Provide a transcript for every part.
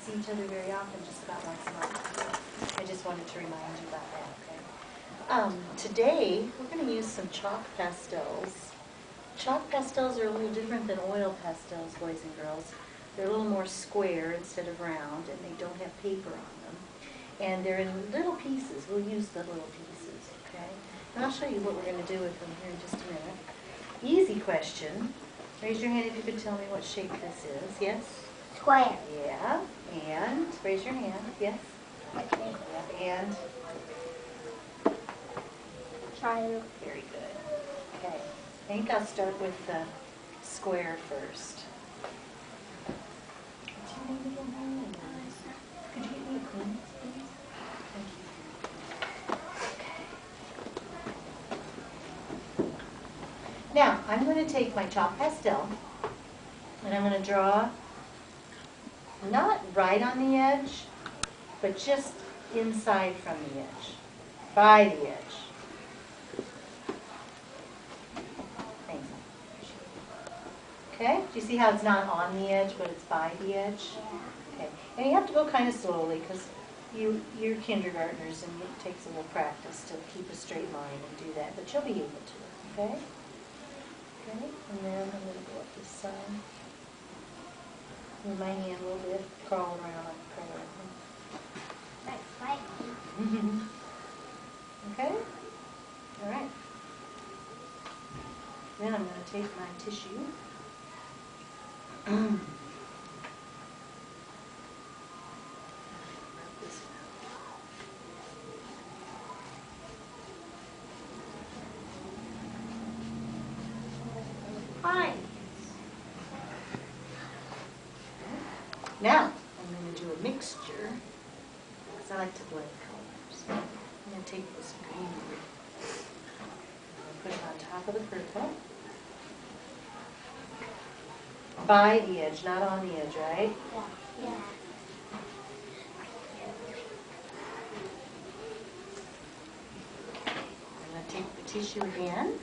see each other very often, just about once a month. I just wanted to remind you about that, okay? Today, we're going to use some chalk pastels. Chalk pastels are a little different than oil pastels, boys and girls. They're a little more square instead of round, and they don't have paper on them. And they're in little pieces. We'll use the little pieces, okay? And I'll show you what we're going to do with them here in just a minute. Easy question. Raise your hand if you could tell me what shape this is. Yes? Square. Yeah. And raise your hand. Yes? Yeah. And? Triangle. Very good. Okay. I think I'll start with the square first. What's your name again, honey? Could you get me a clean, please? Thank you. Okay. Now, I'm going to take my chalk pastel, and I'm going to draw not right on the edge, but just inside from the edge, by the edge. Thanks. Okay, do you see how it's not on the edge, but it's by the edge? Okay, and you have to go kind of slowly because you're kindergartners and it takes a little practice to keep a straight line and do that, but you'll be able to, okay? Okay, and then I'm going to go up this side. Move my hand a little bit, crawl around like a prayer. That's right. Okay? All right. Then I'm going to take my tissue. Rub this out. Fine. Now, I'm going to do a mixture, because I like to blend colors. I'm going to take this green, and put it on top of the purple. By the edge, not on the edge, right? Yeah. I'm going to take the tissue again.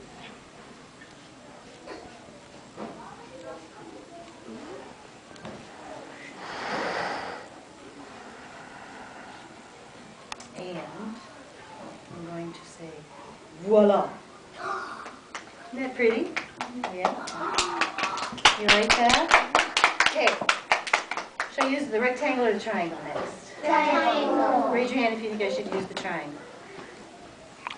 And I'm going to say, voila. Isn't that pretty? Yeah. You like that? Okay. Shall I use the rectangle or the triangle next? Triangle. Raise your hand if you think I should use the triangle.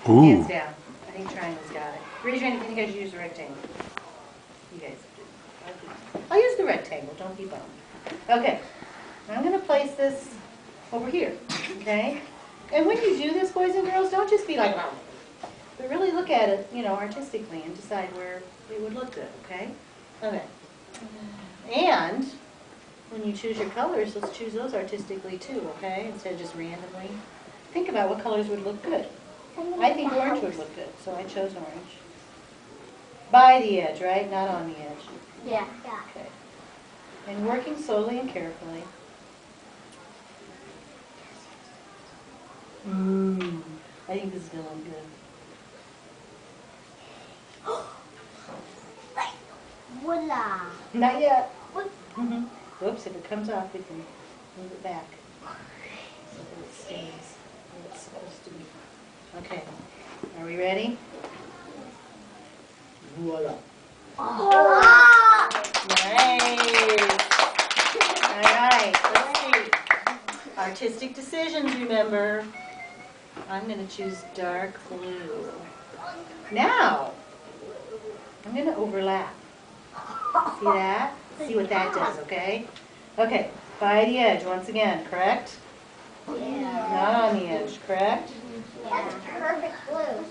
Ooh. Hands down. I think triangle's got it. Raise your hand if you think I should use the rectangle. You guys do. I'll use the rectangle. Don't be bummed. Okay. I'm going to place this over here. Okay? And when you do this, boys and girls, don't just be like, oh. But really look at it, you know, artistically and decide where it would look good, okay? Okay. And when you choose your colors, let's choose those artistically too, okay? Instead of just randomly. Think about what colors would look good. I think orange would look good, so I chose orange. By the edge, right? Not on the edge. Yeah. Okay. And working slowly and carefully. I think this is going to look good. Voila. Not yet. Whoops, if it comes off, we can move it back so that it stays where it's supposed to be. Okay, are we ready? Voila. Nice. All right, let's see. Artistic decisions, remember. I'm going to choose dark blue. Now, I'm going to overlap. See that? See what that does, okay? Okay, by the edge once again, correct? Yeah. Not on the edge, correct? That's perfect blue.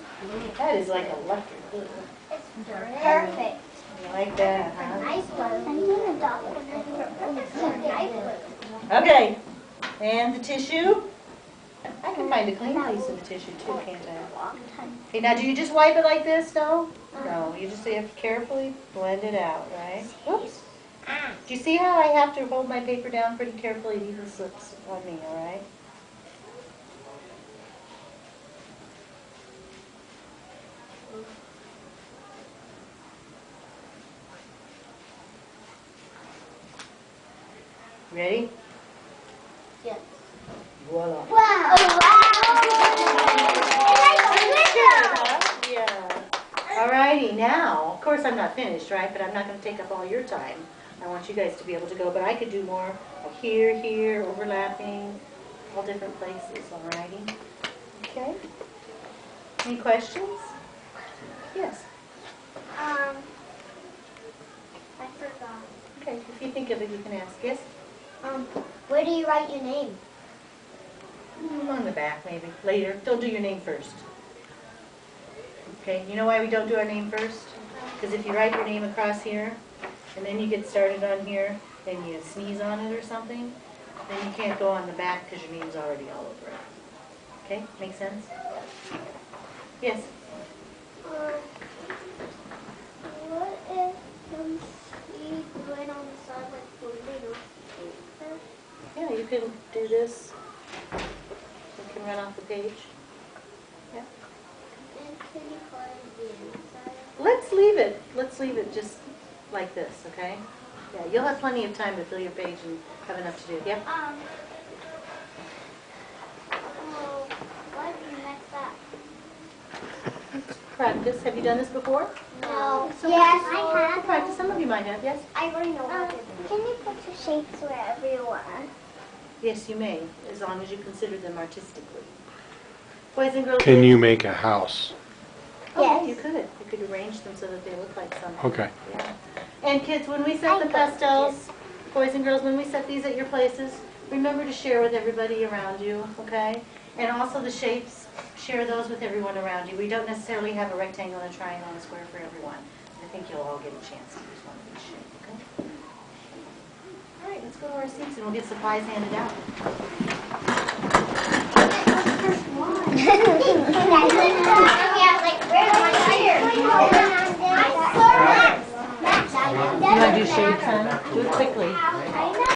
That is like electric blue. It's perfect. You like that, A huh? nice blue. And then a dark one. It's a nice blue. Okay, and the tissue? I can find a clean piece of the tissue too, can't I? Okay, now do you just wipe it like this, no? No, you just have to carefully blend it out, right? Whoops. Do you see how I have to hold my paper down pretty carefully? It even slips on me, all right? Ready? Yes. Voila. Wow. Yeah. Alrighty, now, of course I'm not finished, right? But I'm not going to take up all your time. I want you guys to be able to go, but I could do more here, here, overlapping, all different places, alrighty? Okay. Any questions? Yes. I forgot. Okay, if you think of it, you can ask. Yes? Where do you write your name? On the back, maybe. Later. Don't do your name first. Okay, you know why we don't do our name first? Because if you write your name across here, and then you get started on here, and you sneeze on it or something, then you can't go on the back because your name's already all over it. Okay, make sense? Yes? What if we do it on the side like tornadoes? Yeah, you can do this. You can run off the page. Yeah. And can you color the inside? Let's leave it. Let's leave it just like this, okay? Yeah, you'll have plenty of time to fill your page and have enough to do. Yep. What do you mix up? Practice. Have you done this before? No. So Yes, practice. I have. Practice. Some of you might have, yes? I already know what to do. Can you put your shapes wherever you want? Yes, you may, as long as you consider them artistically. Boys and girls. Can you make a house? Oh, yeah, Yes. you could. You could arrange them so that they look like something. Okay. Yeah. And kids, when we set the pastels, boys and girls, when we set these at your places, remember to share with everybody around you, okay? And also the shapes, share those with everyone around you. We don't necessarily have a rectangle and a triangle and a square for everyone. I think you'll all get a chance to use one of these shapes, okay? All right, let's go to our seats and we'll get supplies handed out. You want to do shapes, huh? Do it quickly.